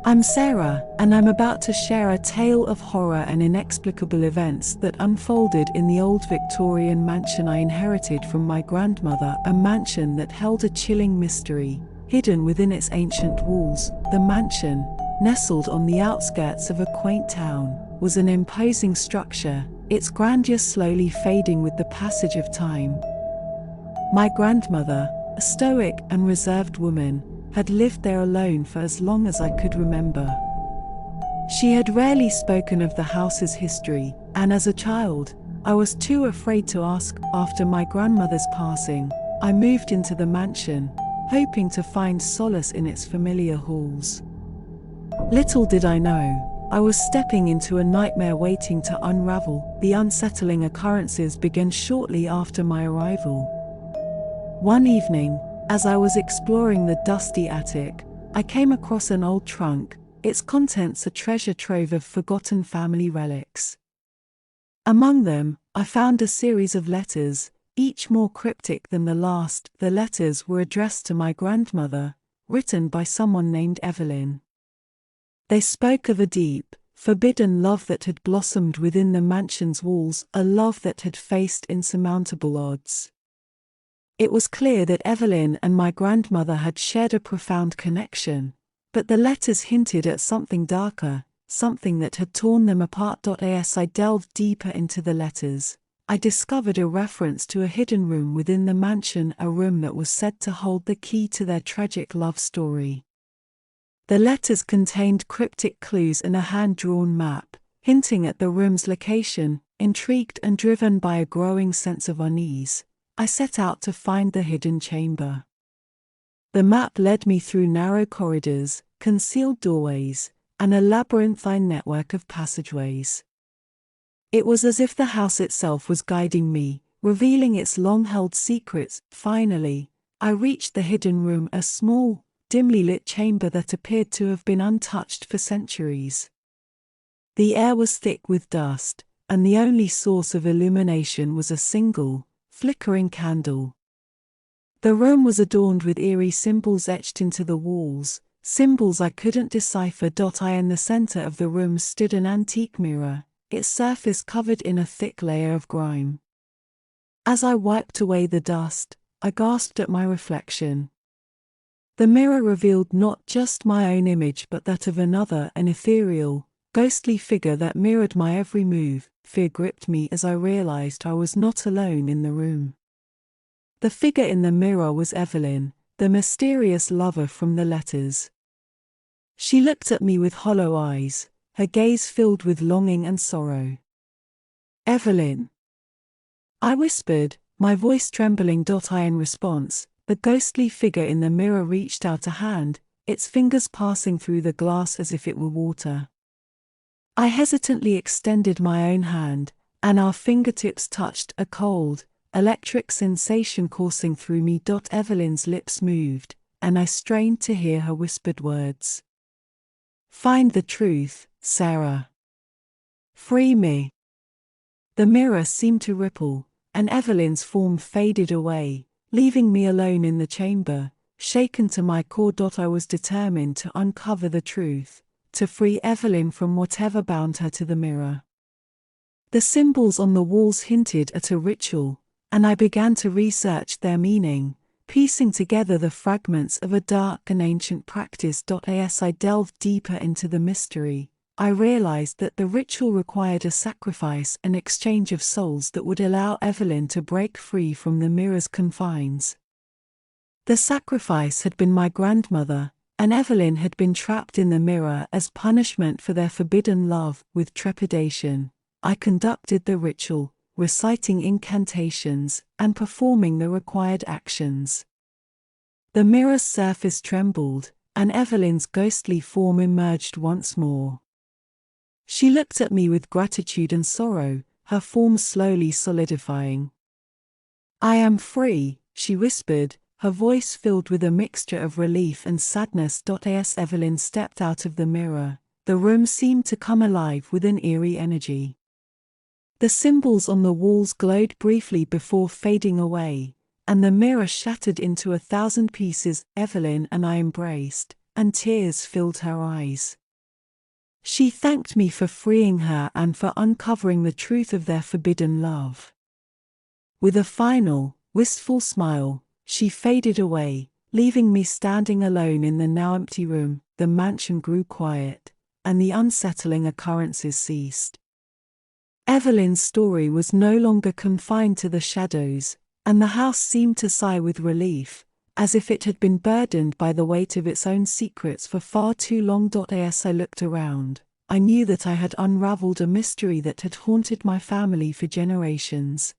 I'm Sarah, and I'm about to share a tale of horror and inexplicable events that unfolded in the old Victorian mansion I inherited from my grandmother, a mansion that held a chilling mystery, hidden within its ancient walls. The mansion, nestled on the outskirts of a quaint town, was an imposing structure, its grandeur slowly fading with the passage of time. My grandmother, a stoic and reserved woman, had lived there alone for as long as I could remember. She had rarely spoken of the house's history, and as a child, I was too afraid to ask. After my grandmother's passing, I moved into the mansion, hoping to find solace in its familiar halls. Little did I know, I was stepping into a nightmare waiting to unravel. The unsettling occurrences began shortly after my arrival. One evening, as I was exploring the dusty attic, I came across an old trunk, its contents a treasure trove of forgotten family relics. Among them, I found a series of letters, each more cryptic than the last. The letters were addressed to my grandmother, written by someone named Evelyn. They spoke of a deep, forbidden love that had blossomed within the mansion's walls, a love that had faced insurmountable odds. It was clear that Evelyn and my grandmother had shared a profound connection, but the letters hinted at something darker, something that had torn them apart. As I delved deeper into the letters, I discovered a reference to a hidden room within the mansion, a room that was said to hold the key to their tragic love story. The letters contained cryptic clues and a hand-drawn map, hinting at the room's location. Intrigued and driven by a growing sense of unease, I set out to find the hidden chamber. The map led me through narrow corridors, concealed doorways, and a labyrinthine network of passageways. It was as if the house itself was guiding me, revealing its long-held secrets. Finally, I reached the hidden room, a small, dimly lit chamber that appeared to have been untouched for centuries. The air was thick with dust, and the only source of illumination was a single, flickering candle. The room was adorned with eerie symbols etched into the walls, symbols I couldn't decipher. In the center of the room stood an antique mirror, its surface covered in a thick layer of grime. As I wiped away the dust, I gasped at my reflection. The mirror revealed not just my own image but that of another, an ethereal, ghostly figure that mirrored my every move. Fear gripped me as I realized I was not alone in the room. The figure in the mirror was Evelyn, the mysterious lover from the letters. She looked at me with hollow eyes, her gaze filled with longing and sorrow. "Evelyn," I whispered, my voice trembling. In response, the ghostly figure in the mirror reached out a hand, its fingers passing through the glass as if it were water. I hesitantly extended my own hand, and our fingertips touched, a cold, electric sensation coursing through me. Evelyn's lips moved, and I strained to hear her whispered words. "Find the truth, Sarah. Free me." The mirror seemed to ripple, and Evelyn's form faded away, leaving me alone in the chamber, shaken to my core. I was determined to uncover the truth, to free Evelyn from whatever bound her to the mirror. The symbols on the walls hinted at a ritual, and I began to research their meaning, piecing together the fragments of a dark and ancient practice. As I delved deeper into the mystery, I realized that the ritual required a sacrifice, an exchange of souls that would allow Evelyn to break free from the mirror's confines. The sacrifice had been my grandmother, and Evelyn had been trapped in the mirror as punishment for their forbidden love. With trepidation, I conducted the ritual, reciting incantations and performing the required actions. The mirror's surface trembled, and Evelyn's ghostly form emerged once more. She looked at me with gratitude and sorrow, her form slowly solidifying. "I am free," she whispered, her voice filled with a mixture of relief and sadness. As Evelyn stepped out of the mirror, the room seemed to come alive with an eerie energy. The symbols on the walls glowed briefly before fading away, and the mirror shattered into 1,000 pieces. Evelyn and I embraced, and tears filled her eyes. She thanked me for freeing her and for uncovering the truth of their forbidden love. With a final, wistful smile, she faded away, leaving me standing alone in the now empty room. The mansion grew quiet, and the unsettling occurrences ceased. Evelyn's story was no longer confined to the shadows, and the house seemed to sigh with relief, as if it had been burdened by the weight of its own secrets for far too long. As I looked around, I knew that I had unraveled a mystery that had haunted my family for generations.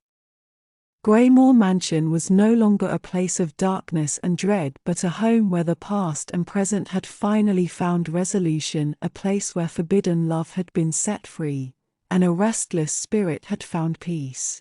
Greymore Mansion was no longer a place of darkness and dread, but a home where the past and present had finally found resolution, a place where forbidden love had been set free, and a restless spirit had found peace.